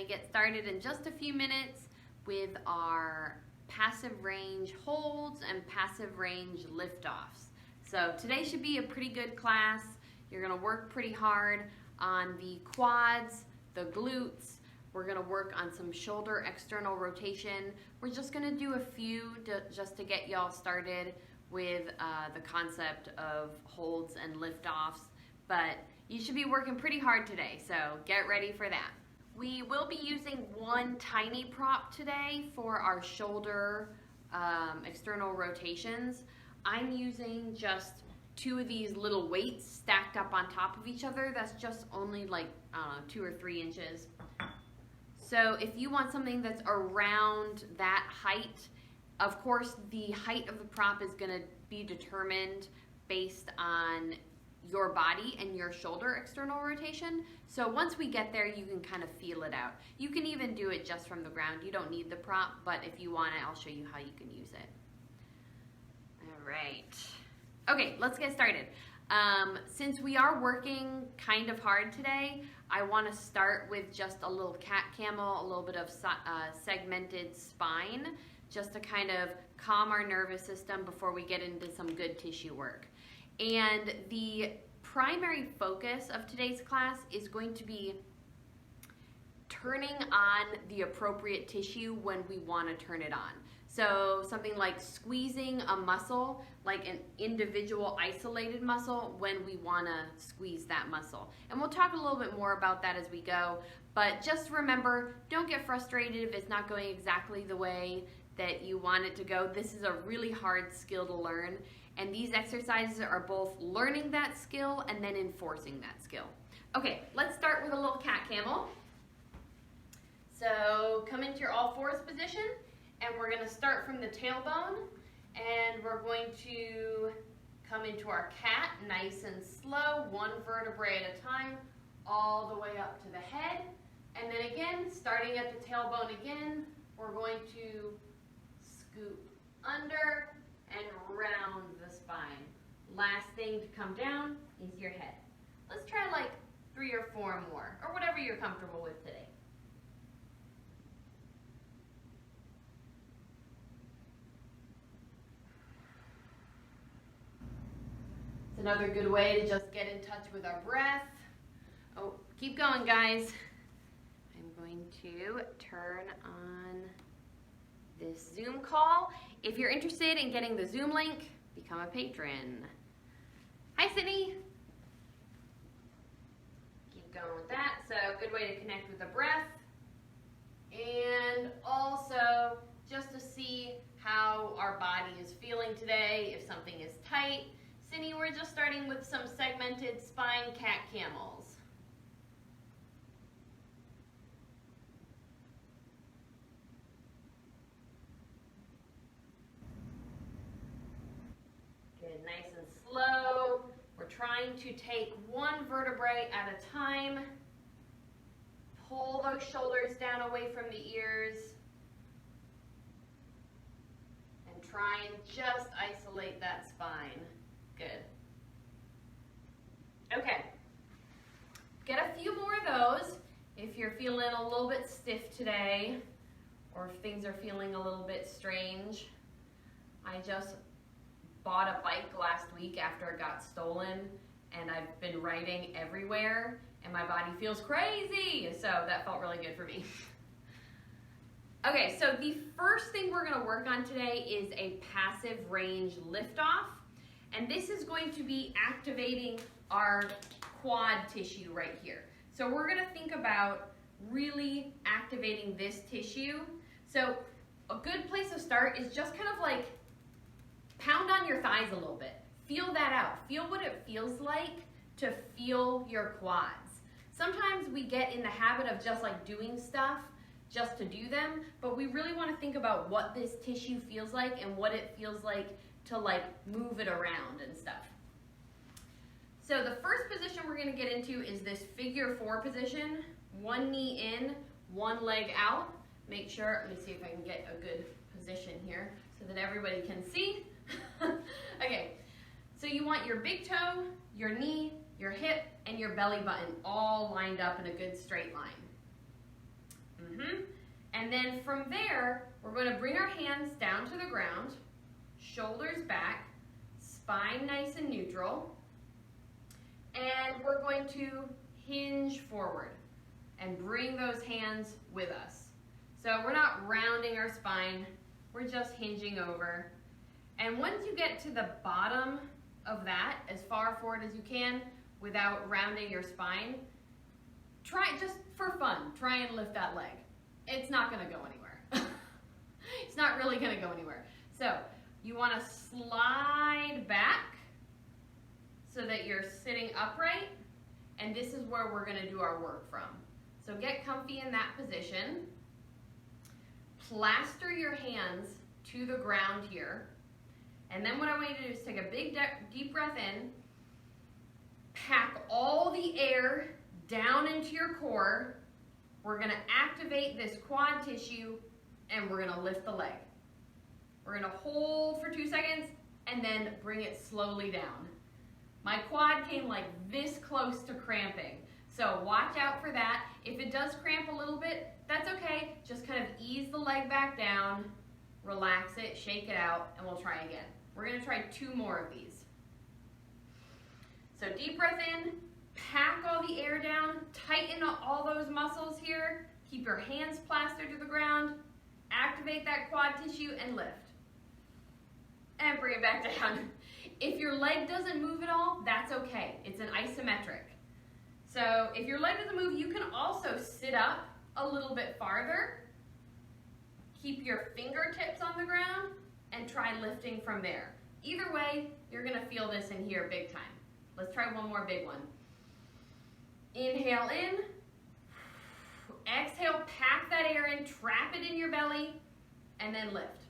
get started in just a few minutes with our passive range holds and passive range liftoffs. So today should be a pretty good class. You're gonna work pretty hard on the quads, the glutes. We're gonna work on some shoulder external rotation. We're just gonna do a few just to get y'all started with the concept of holds and liftoffs, but you should be working pretty hard today, so get ready for that. We will be using one tiny prop today for our shoulder external rotations. I'm using just two of these little weights stacked up on top of each other. That's just only like 2 or 3 inches. So if you want something that's around that height, of course the height of the prop is going to be determined based on your body and your shoulder external rotation. So once we get there, you can kind of feel it out. You can even do it just from the ground. You don't need the prop, but if you want it, I'll show you how you can use it. All right. Okay, let's get started. Since we are working kind of hard today, I want to start with just a little cat camel, a little bit of segmented spine, just to kind of calm our nervous system before we get into some good tissue work. And the primary focus of today's class is going to be turning on the appropriate tissue when we want to turn it on. So something like squeezing a muscle, like an individual isolated muscle, when we want to squeeze that muscle. And we'll talk a little bit more about that as we go, but just remember, don't get frustrated if it's not going exactly the way that you want it to go. This is a really hard skill to learn, and these exercises are both learning that skill and then enforcing that skill. Okay, let's start with a little cat camel. So come into your all fours position, and we're going to start from the tailbone, and we're going to come into our cat nice and slow, one vertebrae at a time, all the way up to the head. And then again, starting at the tailbone again, we're going to scoop under and round the spine. Last thing to come down is your head. Let's try like 3 or 4 more, or whatever you're comfortable with today. It's another good way to just get in touch with our breath. Oh, keep going, guys. I'm going to turn on this Zoom call. If you're interested in getting the Zoom link, become a patron. Hi, Sydney. Keep going with that. So, good way to connect with the breath. And also, just to see how our body is feeling today, if something is tight. Sydney, we're just starting with some segmented spine cat camels. Good, nice and slow. We're trying to take one vertebrae at a time. Pull those shoulders down away from the ears. And try and just isolate that spine. Good. Okay. Get a few more of those if you're feeling a little bit stiff today, or if things are feeling a little bit strange. I just bought a bike last week after it got stolen, and I've been riding everywhere, and my body feels crazy, so that felt really good for me. Okay, so the first thing we're going to work on today is a passive range liftoff, and this is going to be activating our quad tissue right here. So we're going to think about really activating this tissue. So a good place to start is just kind of like pound on your thighs a little bit. Feel that out. Feel what it feels like to feel your quads. Sometimes we get in the habit of just like doing stuff just to do them, but we really want to think about what this tissue feels like and what it feels like to like move it around and stuff. So the first position we're going to get into is this figure 4 position. One knee in, one leg out. Make sure, let me see if I can get a good position here so that everybody can see. Okay, so you want your big toe, your knee, your hip, and your belly button all lined up in a good straight line. And then from there, we're going to bring our hands down to the ground, shoulders back, spine nice and neutral, and we're going to hinge forward and bring those hands with us. So we're not rounding our spine, we're just hinging over. And once you get to the bottom of that, as far forward as you can, without rounding your spine, try, just for fun, try and lift that leg. It's not gonna go anywhere. It's not really gonna go anywhere. So you wanna slide back so that you're sitting upright, and this is where we're gonna do our work from. So get comfy in that position. Plaster your hands to the ground here. And then what I want you to do is take a big deep breath in, pack all the air down into your core. We're gonna activate this quad tissue and we're gonna lift the leg. We're gonna hold for 2 seconds and then bring it slowly down. My quad came like this close to cramping, so watch out for that. If it does cramp a little bit, that's okay. Just kind of ease the leg back down, relax it, shake it out, and we'll try again. We're gonna try 2 more of these. So deep breath in, pack all the air down, tighten all those muscles here, keep your hands plastered to the ground, activate that quad tissue and lift. And bring it back down. If your leg doesn't move at all, that's okay. It's an isometric. So if your leg doesn't move, you can also sit up a little bit farther, keep your fingertips on the ground, and try lifting from there. Either way, you're gonna feel this in here big time. Let's try one more big one. Inhale in, exhale, pack that air in, trap it in your belly, and then lift.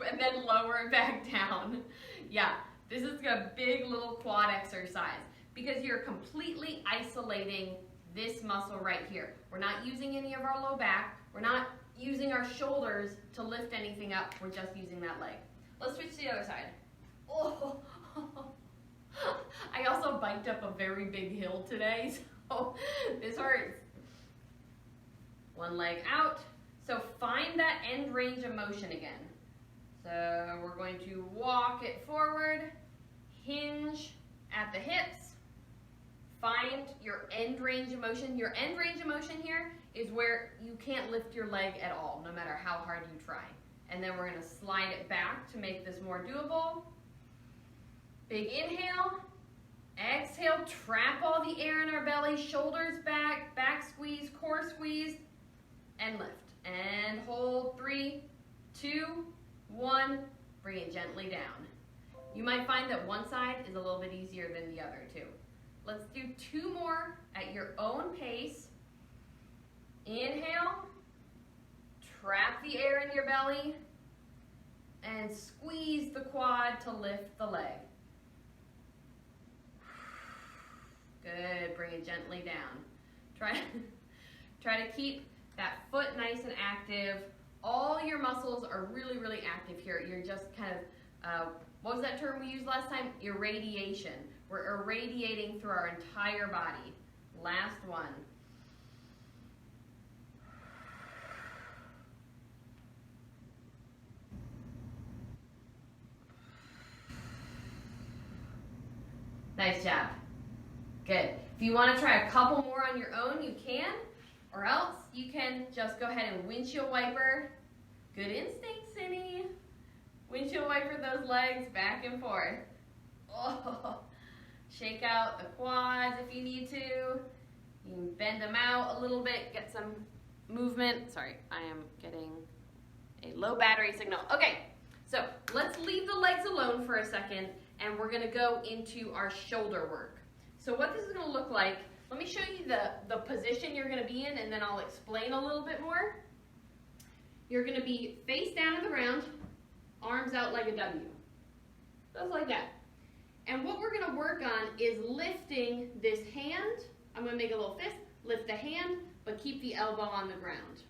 And then lower it back down. Yeah, this is a big little quad exercise because you're completely isolating this muscle right here. We're not using any of our low back. We're not using our shoulders to lift anything up. We're just using that leg. Let's switch to the other side. Oh. I also biked up a very big hill today, so this hurts. One leg out. So find that end range of motion again. So we're going to walk it forward, hinge at the hips, find your end range of motion. Your end range of motion here is where you can't lift your leg at all, no matter how hard you try. And then we're gonna slide it back to make this more doable. Big inhale, exhale, trap all the air in our belly, shoulders back, back squeeze, core squeeze, and lift. And hold, 3, 2, 1, bring it gently down. You might find that one side is a little bit easier than the other too. Let's do 2 more at your own pace. Inhale, trap the air in your belly, and squeeze the quad to lift the leg. Good, bring it gently down. Try to keep that foot nice and active. All your muscles are really, really active here. You're just kind of, what was that term we used last time? Irradiation. We're irradiating through our entire body. Last one. Nice job. Good. If you want to try a couple more on your own, you can, or else you can just go ahead and windshield wiper. Good instinct, Cindy. Windshield wiper those legs back and forth. Oh, shake out the quads if you need to. You can bend them out a little bit, get some movement. Sorry, I am getting a low battery signal. Okay, so let's leave the legs alone for a second, and we're gonna go into our shoulder work. So what this is gonna look like, let me show you the position you're gonna be in, and then I'll explain a little bit more. You're gonna be face down on the ground, arms out like a W. Just like that. And what we're gonna work on is lifting this hand. I'm gonna make a little fist, lift the hand, but keep the elbow on the ground.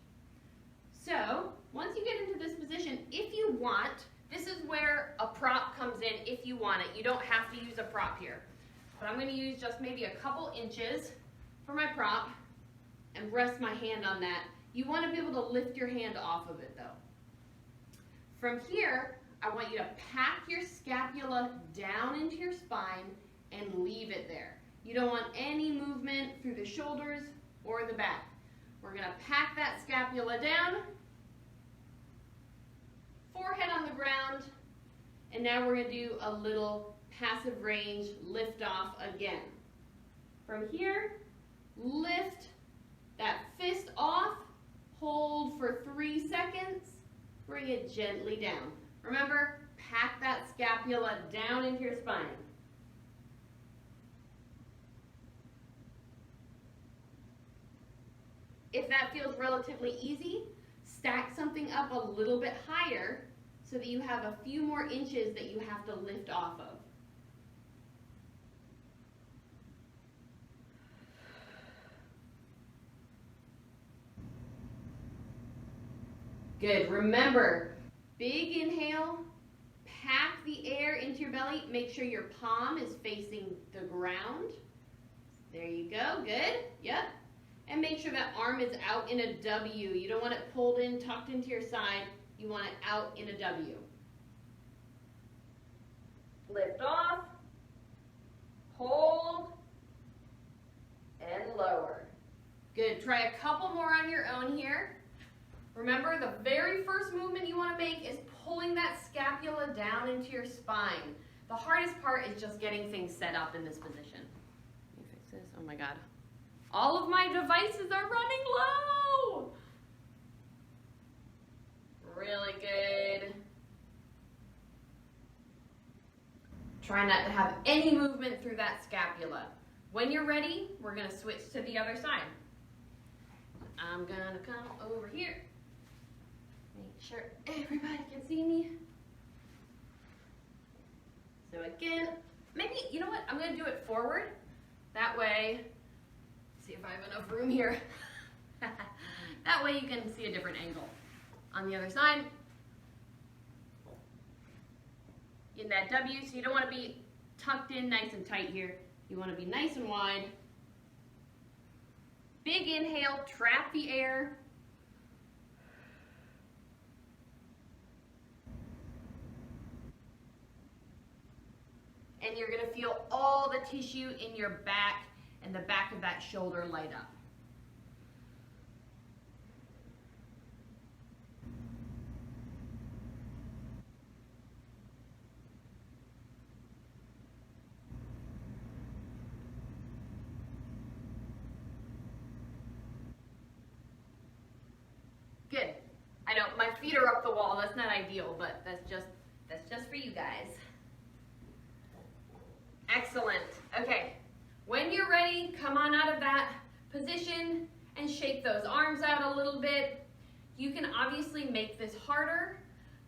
So, once you get into this position, if you want, this is where a prop comes in if you want it. You don't have to use a prop here. But I'm gonna use just maybe a couple inches for my prop. and rest my hand on that. You want to be able to lift your hand off of it though. From here, I want you to pack your scapula down into your spine and leave it there. You don't want any movement through the shoulders or the back. We're going to pack that scapula down, forehead on the ground, and now we're going to do a little passive range lift off again. From here, lift that fist off, hold for 3 seconds, bring it gently down. Remember, pack that scapula down into your spine. If that feels relatively easy, stack something up a little bit higher so that you have a few more inches that you have to lift off of. Good. Remember, big inhale, pack the air into your belly. Make sure your palm is facing the ground. There you go. Good. Yep. And make sure that arm is out in a W. You don't want it pulled in, tucked into your side. You want it out in a W. Lift off, hold, and lower. Good. Try a couple more on your own here. Remember, the very first movement you want to make is pulling that scapula down into your spine. The hardest part is just getting things set up in this position. Let me fix this. Oh my God. All of my devices are running low. Really good. Try not to have any movement through that scapula. When you're ready, we're going to switch to the other side. I'm going to come over here. Make sure everybody can see me. So again, maybe, you know what? I'm going to do it forward. That way, see if I have enough room here. That way you can see a different angle. On the other side, in that W, so you don't want to be tucked in nice and tight here. You want to be nice and wide. Big inhale, trap the air. And you're going to feel all the tissue in your back and the back of that shoulder light up. Good. I know my feet are up the wall. That's not ideal, but that's just for you guys. Excellent. Okay. When you're ready, come on out of that position and shake those arms out a little bit. You can obviously make this harder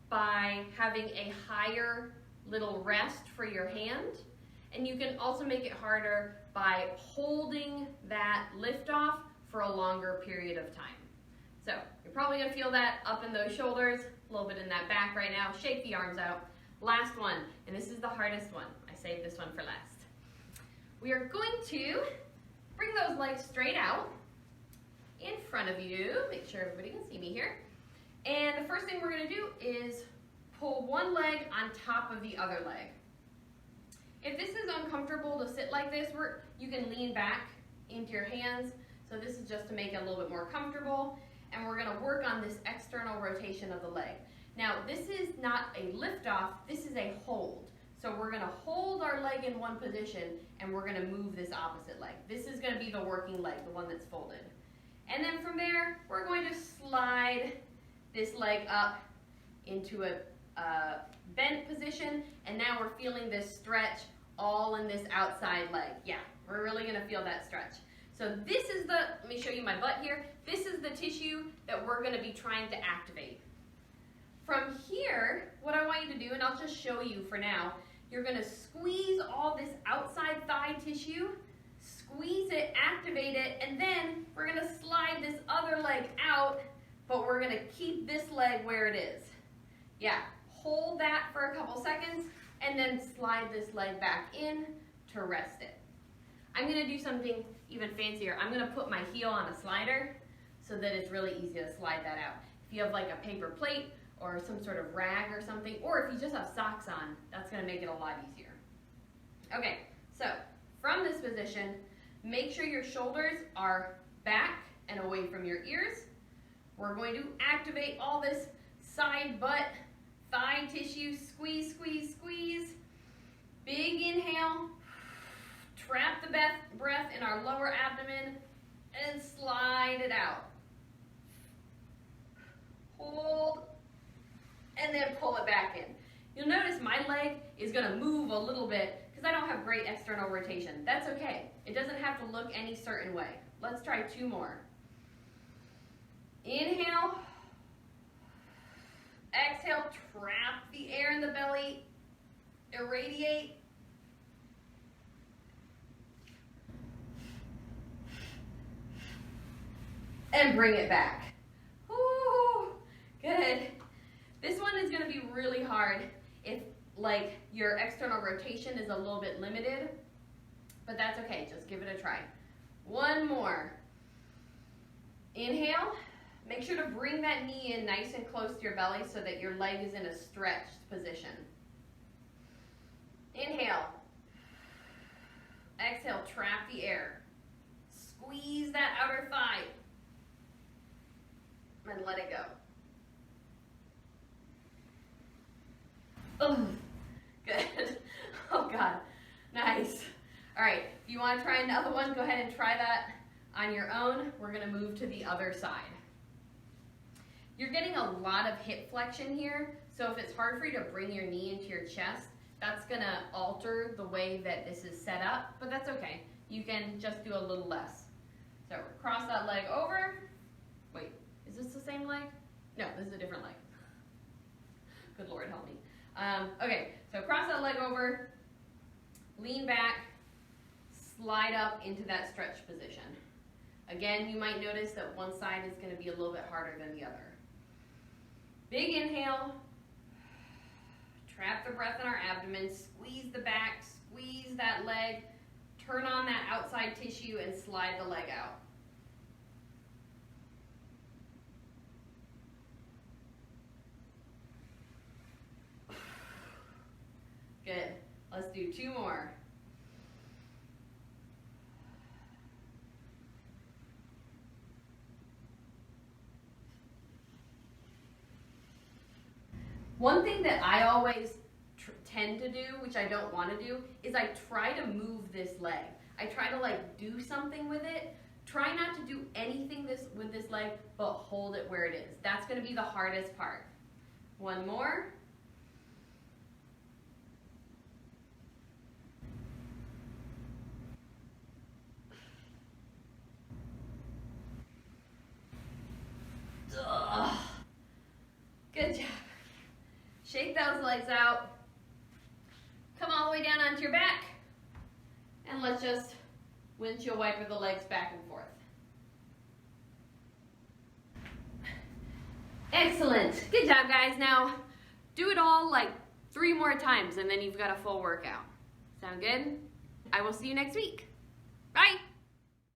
by having a higher little rest for your hand. And you can also make it harder by holding that lift off for a longer period of time. So you're probably going to feel that up in those shoulders, a little bit in that back right now. Shake the arms out. Last one, and this is the hardest one. I saved this one for last. We are going to bring those legs straight out in front of you. Make sure everybody can see me here. And the first thing we're going to do is pull one leg on top of the other leg. If this is uncomfortable to sit like this, you can lean back into your hands. So this is just to make it a little bit more comfortable. And we're going to work on this external rotation of the leg. Now, this is not a lift off, this is a hold. So we're going to hold our leg in one position and we're going to move this opposite leg. This is going to be the working leg, the one that's folded. And then from there, we're going to slide this leg up into a bent position. And now we're feeling this stretch all in this outside leg. Yeah, we're really going to feel that stretch. So this is let me show you my butt here. This is the tissue that we're going to be trying to activate. From here, what I want you to do, and I'll just show you for now, you're going to squeeze all this outside thigh tissue, squeeze it, activate it, and then we're going to slide this other leg out, but we're going to keep this leg where it is. Yeah, hold that for a couple seconds, and then slide this leg back in to rest it. I'm gonna do something even fancier. I'm gonna put my heel on a slider so that it's really easy to slide that out. If you have like a paper plate or some sort of rag or something, or if you just have socks on, that's gonna make it a lot easier. Okay, so from this position, make sure your shoulders are back and away from your ears. We're going to activate all this side butt, thigh tissue, squeeze, squeeze, squeeze. Big inhale, trap the breath in our lower abdomen and slide it out. Hold, and then pull it back in. You'll notice my leg is gonna move a little bit because I don't have great external rotation. That's okay. It doesn't have to look any certain way. Let's try 2 more. Inhale, exhale, trap the air in the belly, irradiate. And bring it back. Ooh, good. This one is gonna be really hard if like your external rotation is a little bit limited, but that's okay, just give it a try. 1 more. Inhale, make sure to bring that knee in nice and close to your belly so that your leg is in a stretched position. Inhale, exhale, trap the air. Squeeze that outer thigh and let it go. Oh, good. Oh God, nice. All right, if you want to try another one, go ahead and try that on your own. We're gonna move to the other side. You're getting a lot of hip flexion here, so if it's hard for you to bring your knee into your chest, that's gonna alter the way that this is set up, but that's okay. You can just do a little less. So cross that leg over. Wait, is this the same leg? No, this is a different leg. Good Lord, help me. Okay, so cross that leg over, lean back, slide up into that stretch position. Again, you might notice that one side is going to be a little bit harder than the other. Big inhale, trap the breath in our abdomen, squeeze the back, squeeze that leg, turn on that outside tissue and slide the leg out. Good. Let's do 2 more. One thing that I always tend to do, which I don't want to do, is I try to move this leg. I try to like do something with it. Try not to do anything with this leg, but hold it where it is. That's going to be the hardest part. 1 more. Ugh. Good job. Shake those legs out. Come all the way down onto your back. And let's just windshield wiper the legs back and forth. Excellent. Good job, guys. Now, do it all like 3 more times and then you've got a full workout. Sound good? I will see you next week. Bye.